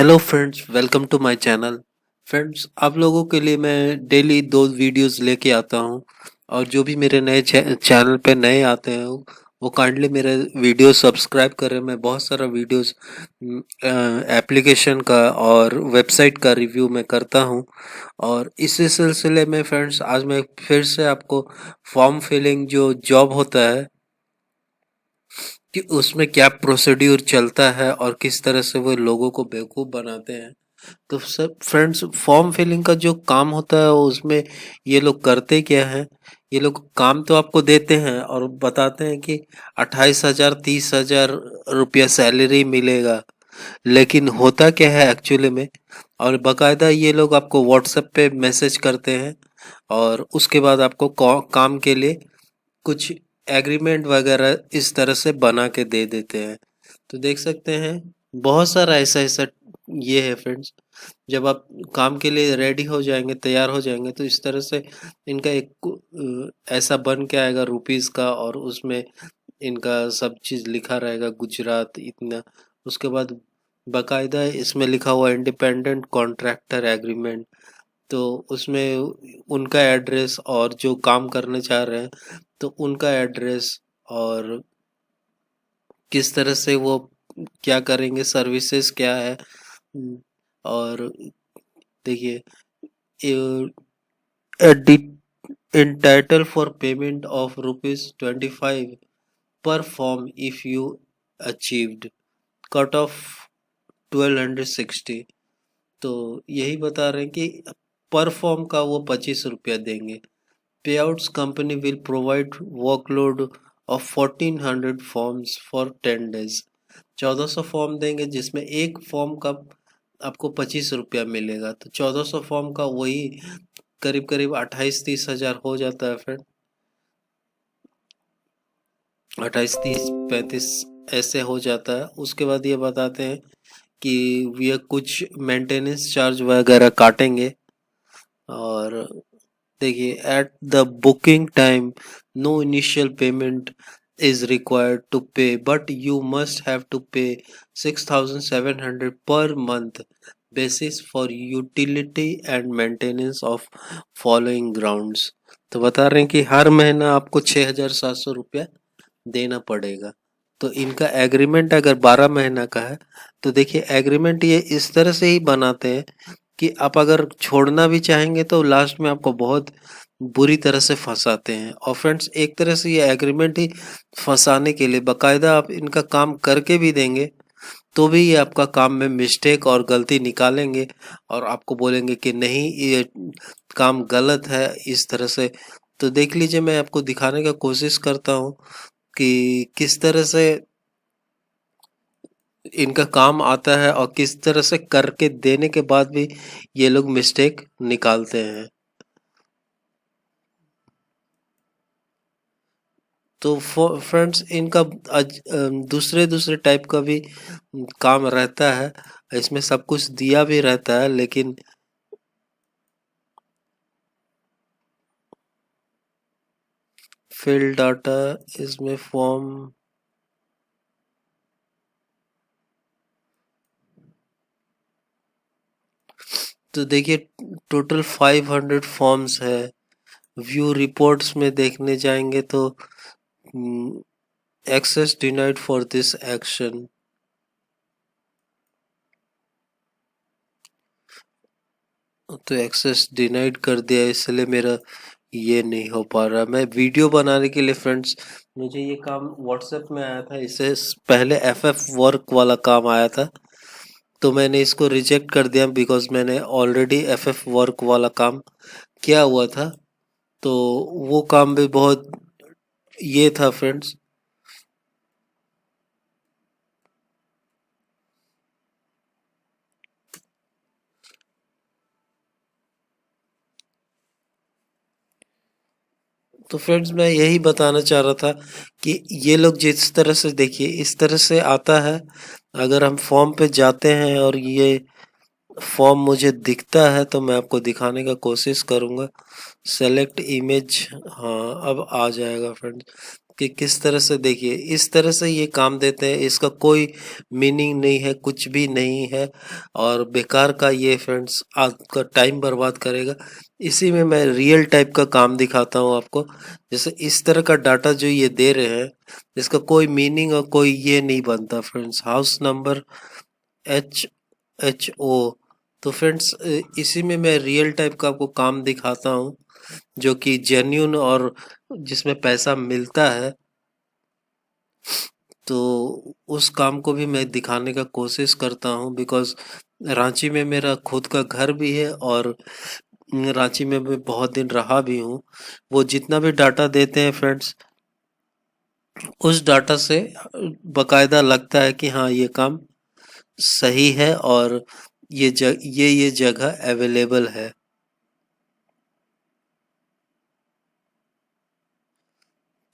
Hello friends, welcome to my channel. Friends, आप लोगों के लिए मैं डेली 2 वीडियोस लेके आता हूँ। और जो भी मेरे नए चैनल पे नए आते हैं वो काइंडली मेरे वीडियो सब्सक्राइब करें। मैं बहुत सारा वीडियोस एप्लीकेशन का और वेबसाइट का रिव्यू मैं करता हूँ। और इसी सिलसिले में फ्रेंड्स, आज मैं फिर से आपको फॉर्म फिलिंग जो जॉब होता है कि उसमें क्या प्रोसीड्यूर चलता है और किस तरह से वो लोगों को बेवकूफ़ बनाते हैं। तो सब फ्रेंड्स, फॉर्म फिलिंग का जो काम होता है उसमें ये लोग करते क्या है। ये लोग काम तो आपको देते हैं और बताते हैं कि 28,000 30,000 रुपया सैलरी मिलेगा। लेकिन होता क्या है एक्चुअली में, और बकायदा ये लोग आपको व्हाट्सएप पे मैसेज करते हैं और उसके बाद आपको काम के लिए कुछ एग्रीमेंट वगैरह इस तरह से बना के दे देते हैं। तो देख सकते हैं बहुत सारा ऐसा ऐसा ये है फ्रेंड्स। जब आप काम के लिए रेडी हो जाएंगे, तैयार हो जाएंगे, तो इस तरह से इनका एक ऐसा बन के आएगा रुपीस का, और उसमें इनका सब चीज़ लिखा रहेगा, गुजरात इतना। उसके बाद बकायदा इसमें लिखा हुआ इंडिपेंडेंट कॉन्ट्रैक्टर एग्रीमेंट। तो उसमें उनका एड्रेस और जो काम करने चाह रहे हैं तो उनका एड्रेस और किस तरह से वो क्या करेंगे, सर्विसेज क्या है। और देखिए, entitled for payment of ₹25 per form if you achieved cut off 1260। तो यही बता रहे हैं कि पर फॉर्म का वो 25 रुपया देंगे। Payouts company will provide workload of 1400 forms for 10 days। 1400 form देंगे जिसमें एक फॉर्म का आपको 25 रुपया मिलेगा। तो 1400 फॉर्म का वही करीब करीब 28-30 हजार हो जाता है फ्रेंड। 28-30-35 ऐसे हो जाता है। उसके बाद ये बताते हैं कि ये कुछ मेंटेनेंस चार्ज वगैरह काटेंगे। और देखिए, at the booking time no initial payment is required to pay, but you must have to pay 6,700 per month basis for utility and maintenance of following grounds। तो बता रहे हैं कि हर महीना आपको 6,700 रुपया देना पड़ेगा। तो इनका एग्रीमेंट अगर 12 महीना का है तो देखिए, एग्रीमेंट ये इस तरह से ही बनाते हैं कि आप अगर छोड़ना भी चाहेंगे तो लास्ट में आपको बहुत बुरी तरह से फंसाते हैं। और फ्रेंड्स, एक तरह से ये एग्रीमेंट ही फंसाने के लिए, बाकायदा आप इनका काम करके भी देंगे तो भी ये आपका काम में मिस्टेक और गलती निकालेंगे और आपको बोलेंगे कि नहीं, ये काम गलत है इस तरह से। तो देख लीजिए, मैं आपको दिखाने का कोशिश करता हूँ कि किस तरह से इनका काम आता है और किस तरह से करके देने के बाद भी ये लोग मिस्टेक निकालते हैं। तो फ्रेंड्स, इनका दूसरे दूसरे टाइप का भी काम रहता है। इसमें सब कुछ दिया भी रहता है, लेकिन फिल डाटा इसमें फॉर्म। तो देखिए, टोटल 500 फॉर्म्स है। व्यू रिपोर्ट्स में देखने जाएंगे तो access denied for this action. तो एक्सेस डिनाइड कर दिया, इसलिए मेरा ये नहीं हो पा रहा। मैं वीडियो बनाने के लिए फ्रेंड्स, मुझे ये काम व्हाट्सएप में आया था। इससे पहले एफएफ वर्क वाला काम आया था, तो मैंने इसको रिजेक्ट कर दिया बिकॉज मैंने ऑलरेडी एफएफ वर्क वाला काम किया हुआ था। तो वो काम भी बहुत ये था फ्रेंड्स। तो फ्रेंड्स, मैं यही बताना चाह रहा था कि ये लोग जिस तरह से, देखिए इस तरह से आता है। अगर हम फॉर्म पे जाते हैं और ये फॉर्म मुझे दिखता है तो मैं आपको दिखाने का कोशिश करूंगा। सेलेक्ट इमेज, हाँ अब आ जाएगा फ्रेंड्स। कि किस तरह से देखिए इस तरह से ये काम देते हैं, इसका कोई मीनिंग नहीं है, कुछ भी नहीं है और बेकार का ये फ्रेंड्स आपका टाइम बर्बाद करेगा। इसी में मैं रियल टाइप का काम दिखाता हूँ आपको। जैसे इस तरह का डाटा जो ये दे रहे हैं, इसका कोई मीनिंग और कोई ये नहीं बनता फ्रेंड्स। हाउस नंबर HHO, तो फ्रेंड्स इसी में मैं रियल टाइप का आपको काम दिखाता हूँ जो कि जेन्युइन और जिसमें पैसा मिलता है। तो उस काम को भी मैं दिखाने का कोशिश करता हूँ, बिकॉज रांची में मेरा खुद का घर भी है और रांची में मैं बहुत दिन रहा भी हूँ। वो जितना भी डाटा देते हैं फ्रेंड्स, उस डाटा से बकायदा लगता है कि हाँ ये काम सही है और ये जगह अवेलेबल है।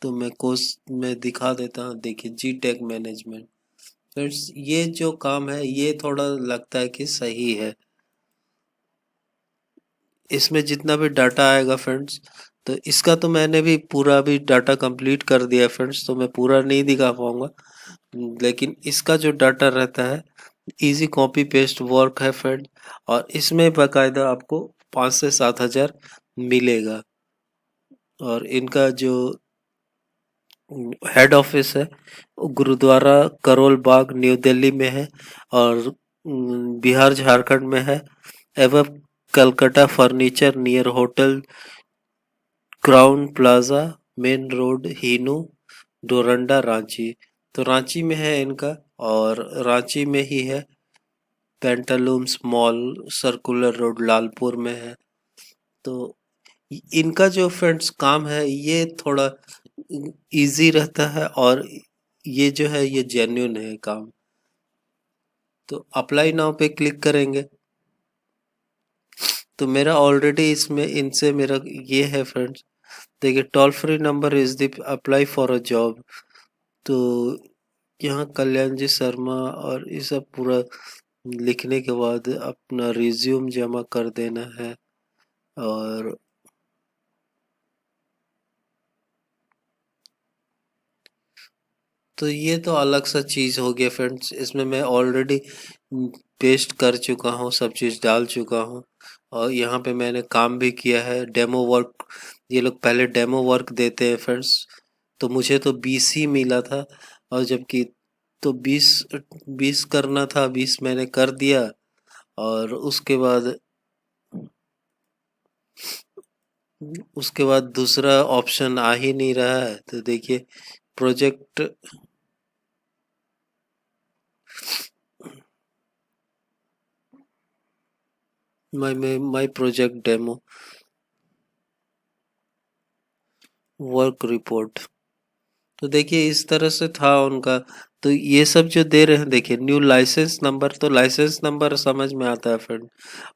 तो मैं दिखा देता हूँ। देखिए जी टेक मैनेजमेंट फ्रेंड्स, ये जो काम है ये थोड़ा लगता है कि सही है। इसमें जितना भी डाटा आएगा फ्रेंड्स, तो इसका तो मैंने भी पूरा भी डाटा कंप्लीट कर दिया फ्रेंड्स, तो मैं पूरा नहीं दिखा पाऊंगा। लेकिन इसका जो डाटा रहता है इजी कॉपी पेस्ट वर्क है फ्रेंड, और इसमें बाकायदा आपको 5 से 7 हजार मिलेगा। और इनका जो हेड ऑफिस है वो गुरुद्वारा करोल बाग न्यू दिल्ली में है, और बिहार झारखंड में है। एवं Calcutta furniture near hotel Crowne Plaza main road Hinoo Doranda Ranchi. तो रांची में है इनका, और रांची में ही है। पेंटालूम्स मॉल सर्कुलर रोड लालपुर में है। तो इनका जो फ्रेंड्स काम है ये थोड़ा इजी रहता है, और ये जो है ये जेन्युइन है काम। तो अप्लाई नाउ पे क्लिक करेंगे तो मेरा ऑलरेडी इसमें इनसे मेरा ये है फ्रेंड्स। देखिए toll free number is the apply for a job. तो यहाँ कल्याण जी शर्मा और ये सब पूरा लिखने के बाद अपना रिज्यूम जमा कर देना है। और तो ये तो अलग सा चीज़ हो गया फ्रेंड्स, इसमें मैं ऑलरेडी पेस्ट कर चुका हूँ, सब चीज़ डाल चुका हूँ। और यहाँ पे मैंने काम भी किया है, डेमो वर्क। ये लोग पहले डेमो वर्क देते हैं फ्रेंड्स। तो मुझे तो 20 ही मिला था, और जबकि तो 20 करना था, 20 मैंने कर दिया। और उसके बाद दूसरा ऑप्शन आ ही नहीं रहा है। तो देखिए project my project demo work report. तो देखिए इस तरह से था उनका। तो ये सब जो दे रहे हैं, देखिए न्यू लाइसेंस नंबर, तो लाइसेंस नंबर समझ में आता है फ्रेंड।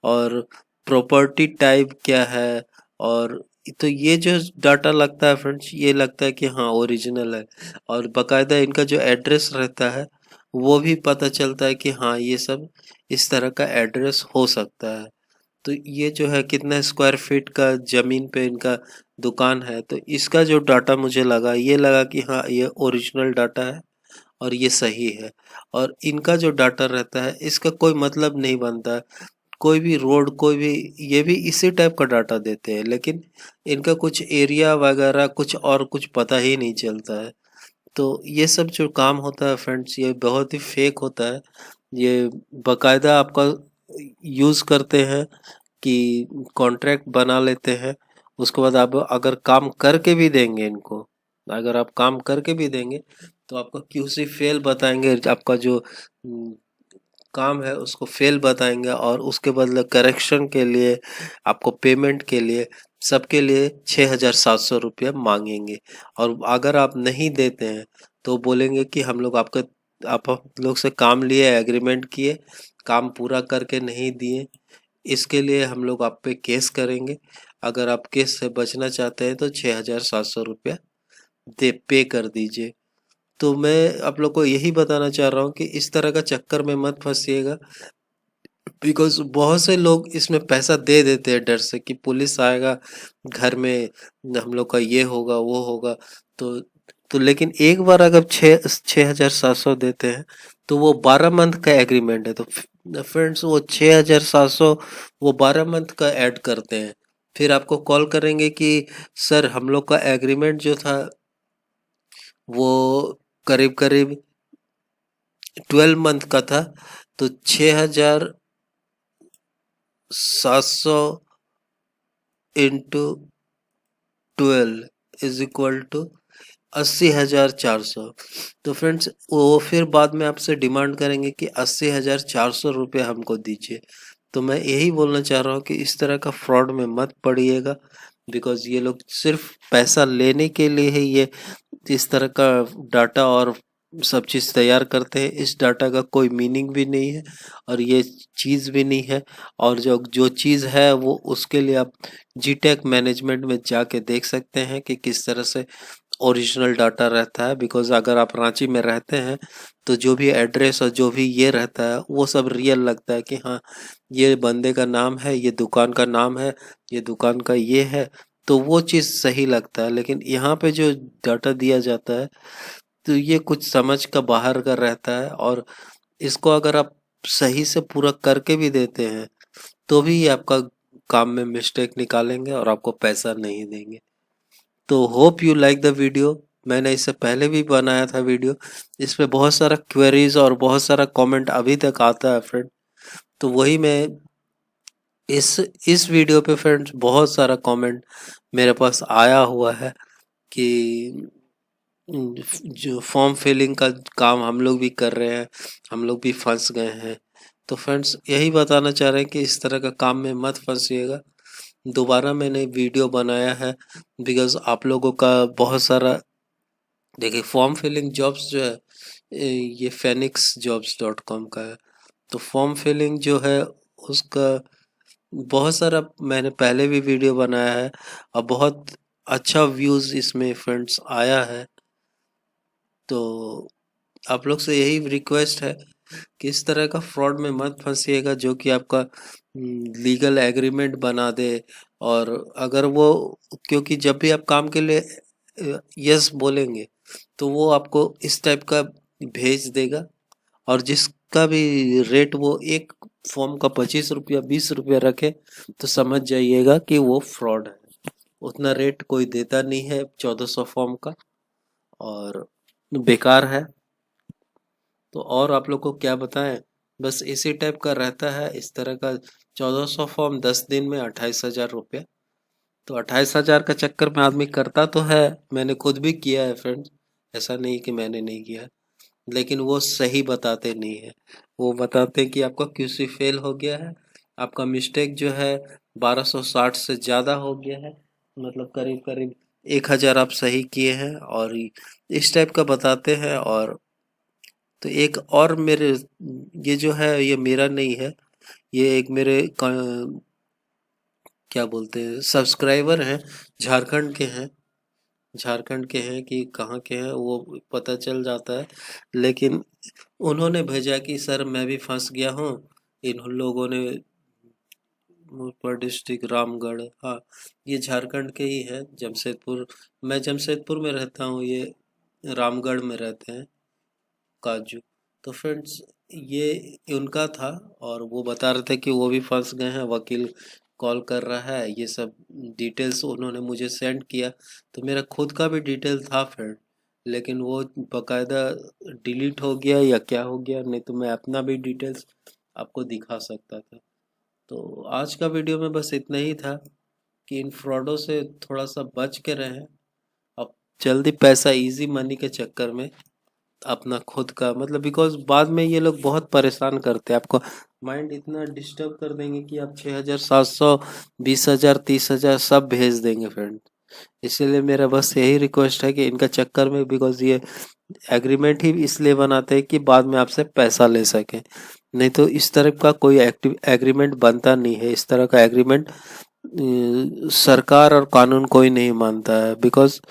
और प्रॉपर्टी टाइप क्या है, और तो ये जो डाटा लगता है फ्रेंड्स, ये लगता है कि हाँ ओरिजिनल है। और बकायदा इनका जो एड्रेस रहता है वो भी पता चलता है कि हाँ ये सब इस तरह का एड्रेस हो सकता है। तो ये जो है कितना स्क्वायर फीट का जमीन पे इनका दुकान है, तो इसका जो डाटा मुझे लगा, ये लगा कि हाँ ये ओरिजिनल डाटा है और ये सही है। और इनका जो डाटा रहता है इसका कोई मतलब नहीं बनता है। कोई भी रोड, कोई भी, ये भी इसी टाइप का डाटा देते हैं, लेकिन इनका कुछ एरिया वगैरह कुछ और कुछ पता ही नहीं चलता है। तो ये सब जो काम होता है फ्रेंड्स, ये बहुत ही फेक होता है। ये बकायदा आपका यूज़ करते हैं कि कॉन्ट्रैक्ट बना लेते हैं। उसके बाद आप अगर काम करके भी देंगे इनको, अगर आप काम करके भी देंगे तो आपको QC फेल बताएंगे। आपका जो काम है उसको फेल बताएंगे, और उसके बदले करेक्शन के लिए, आपको पेमेंट के लिए, सबके लिए 6,700 रुपया मांगेंगे। और अगर आप नहीं देते हैं तो बोलेंगे कि आप लोग से काम लिए, एग्रीमेंट किए, काम पूरा करके नहीं दिए, इसके लिए हम लोग आप पे केस करेंगे। अगर आप केस से बचना चाहते हैं तो 6,700 रुपया दे पे कर दीजिए। तो मैं आप लोग को यही बताना चाह रहा हूँ कि इस तरह का चक्कर में मत फंसिएगा, बिकॉज बहुत से लोग इसमें पैसा दे देते हैं डर से कि पुलिस आएगा घर में, हम लोग का ये होगा वो होगा। तो तो लेकिन एक बार अगर 6,700 देते हैं तो वो 12 मंथ का एग्रीमेंट है। तो फ्रेंड्स वो 6,700 वो 12 मंथ का ऐड करते हैं। फिर आपको कॉल करेंगे कि सर हम लोग का एग्रीमेंट जो था वो करीब करीब 12 मंथ का था, तो 6,700 इंटू 12 इज इक्वल टू 80,400। तो फ्रेंड्स वो फिर बाद में आपसे डिमांड करेंगे कि 80,400 रुपये हमको दीजिए। तो मैं यही बोलना चाह रहा हूँ कि इस तरह का फ्रॉड में मत पड़िएगा, बिकॉज ये लोग सिर्फ पैसा लेने के लिए ही ये इस तरह का डाटा और सब चीज़ तैयार करते हैं। इस डाटा का कोई मीनिंग भी नहीं है और ये चीज़ भी नहीं है। और जो जो चीज़ है वो उसके लिए आप जीटेक मैनेजमेंट में जाके देख सकते हैं कि किस तरह से ओरिजिनल डाटा रहता है। बिकॉज अगर आप रांची में रहते हैं तो जो भी एड्रेस और जो भी ये रहता है वो सब रियल लगता है कि हाँ ये बंदे का नाम है, ये दुकान का नाम है, ये दुकान का ये है, तो वो चीज़ सही लगता है। लेकिन यहाँ पे जो डाटा दिया जाता है तो ये कुछ समझ का बाहर का रहता है, और इसको अगर आप सही से पूरा करके भी देते हैं तो भी ये आपका काम में मिस्टेक निकालेंगे और आपको पैसा नहीं देंगे। तो hope you like the video. मैंने इससे पहले भी बनाया था वीडियो, इस पे बहुत सारा क्वेरीज और बहुत सारा कमेंट अभी तक आता है फ्रेंड। तो वही मैं इस वीडियो पे फ्रेंड्स बहुत सारा कमेंट मेरे पास आया हुआ है कि जो फॉर्म फिलिंग का काम हम लोग भी कर रहे हैं, हम लोग भी फंस गए हैं। तो फ्रेंड्स यही बताना चाह रहे हैं कि इस तरह का काम में मत फंसिएगा। दोबारा मैंने वीडियो बनाया है बिकॉज आप लोगों का बहुत सारा, देखिए फॉर्म फिलिंग जॉब्स जो है ये phoenixjobs.com का है। तो फॉर्म फिलिंग जो है उसका बहुत सारा मैंने पहले भी वीडियो बनाया है और बहुत अच्छा व्यूज़ इसमें फ्रेंड्स आया है। तो आप लोग से यही रिक्वेस्ट है कि इस तरह का फ्रॉड में मत फंसिएगा जो कि आपका लीगल एग्रीमेंट बना दे। और अगर वो, क्योंकि जब भी आप काम के लिए यस बोलेंगे तो वो आपको इस टाइप का भेज देगा, और जिसका भी रेट वो एक फॉर्म का 25 रुपया 20 रुपया रखे तो समझ जाइएगा कि वो फ्रॉड है। उतना रेट कोई देता नहीं है 1400 फॉर्म का, और बेकार है। तो और आप लोग को क्या बताएं, बस इसी टाइप का रहता है इस तरह का। 1400 फॉर्म 10 दिन में 28,000 रुपया। तो 28,000 का चक्कर में आदमी करता तो है, मैंने खुद भी किया है फ्रेंड्स, ऐसा नहीं कि मैंने नहीं किया। लेकिन वो सही बताते नहीं है। वो बताते हैं कि आपका क्यूसी फेल हो गया है, आपका मिस्टेक जो है 1260 से ज़्यादा हो गया है, मतलब करीब करीब 1,000 आप सही किए हैं, और इस टाइप का बताते हैं। और तो एक और मेरे, ये जो है ये मेरा नहीं है, ये एक मेरे क्या बोलते हैं सब्सक्राइबर हैं, झारखंड के हैं। झारखंड के हैं कि कहाँ के हैं वो पता चल जाता है। लेकिन उन्होंने भेजा कि सर मैं भी फंस गया हूँ, इन लोगों ने पर डिस्ट्रिक्ट रामगढ़, हाँ ये झारखंड के ही है, जमशेदपुर। मैं जमशेदपुर में रहता हूँ, ये रामगढ़ में रहते हैं काजू। तो फ्रेंड्स ये उनका था, और वो बता रहे थे कि वो भी फंस गए हैं, वकील कॉल कर रहा है, ये सब डिटेल्स उन्होंने मुझे सेंड किया। तो मेरा खुद का भी डिटेल था फ्रेंड, लेकिन वो बकायदा डिलीट हो गया या क्या हो गया, नहीं तो मैं अपना भी डिटेल्स आपको दिखा सकता था। तो आज का वीडियो में बस इतना ही था कि इन फ्रॉडों से थोड़ा सा बच के रहें। अब जल्दी पैसा इजी मनी के चक्कर में अपना खुद का, मतलब बिकॉज बाद में ये लोग बहुत परेशान करते हैं, आपको माइंड इतना डिस्टर्ब कर देंगे कि आप 6,700 20,000 30,000 सब भेज देंगे फ्रेंड। इसीलिए मेरा बस यही रिक्वेस्ट है कि इनका चक्कर में, बिकॉज ये एग्रीमेंट ही इसलिए बनाते हैं कि बाद में आपसे पैसा ले सके, नहीं तो इस तरह का कोई एक्टिव एग्रीमेंट बनता नहीं है। इस तरह का एग्रीमेंट सरकार और कानून कोई नहीं मानता है। बिकॉज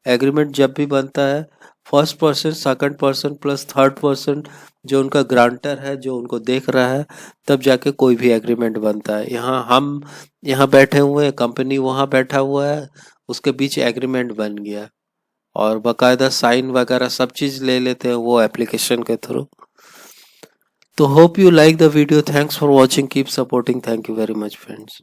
एग्रीमेंट जब भी बनता है first person second person plus third person जो उनका ग्रांटर है, जो उनको देख रहा है, तब जाके कोई भी एग्रीमेंट बनता है। यहाँ हम यहाँ बैठे हुए हैं, कंपनी वहाँ बैठा हुआ है, उसके बीच एग्रीमेंट बन गया और बाकायदा साइन वगैरह सब चीज़ ले लेते हैं वो एप्लीकेशन के थ्रू। तो hope you like the video, thanks for watching, keep supporting, thank you very much friends.